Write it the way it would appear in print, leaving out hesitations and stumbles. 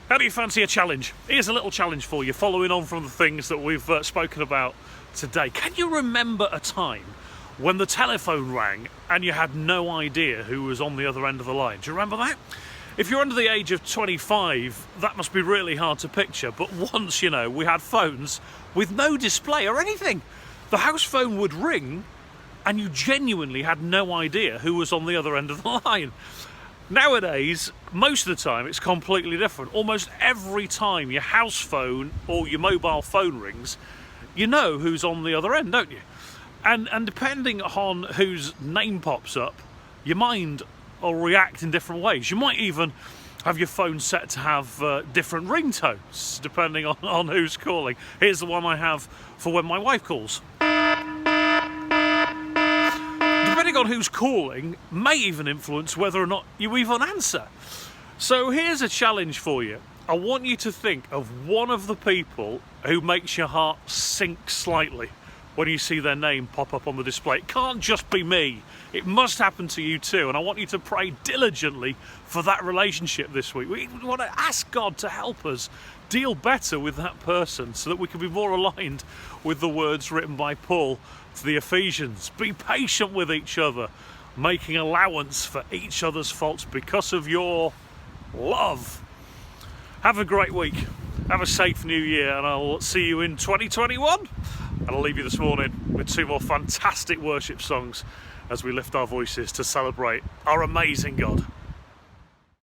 How do you fancy a challenge? Here's a little challenge for you, following on from the things that we've spoken about today. Can you remember a time when the telephone rang and you had no idea who was on the other end of the line? Do you remember that? If you're under the age of 25, that must be really hard to picture. But once, we had phones with no display or anything. The house phone would ring and you genuinely had no idea who was on the other end of the line. Nowadays, most of the time, it's completely different. Almost every time your house phone or your mobile phone rings, you know who's on the other end, don't you? And depending on whose name pops up, your mind will react in different ways. You might even have your phone set to have different ringtones, depending on who's calling. Here's the one I have for when my wife calls. Depending on who's calling may even influence whether or not you even answer. So here's a challenge for you. I want you to think of one of the people who makes your heart sink slightly when you see their name pop up on the display. It can't just be me. It must happen to you too. And I want you to pray diligently for that relationship this week. We want to ask God to help us deal better with that person so that we can be more aligned with the words written by Paul to the Ephesians. Be patient with each other, making allowance for each other's faults because of your love. Have a great week. Have a safe new year, and I'll see you in 2021. And I'll leave you this morning with two more fantastic worship songs as we lift our voices to celebrate our amazing God.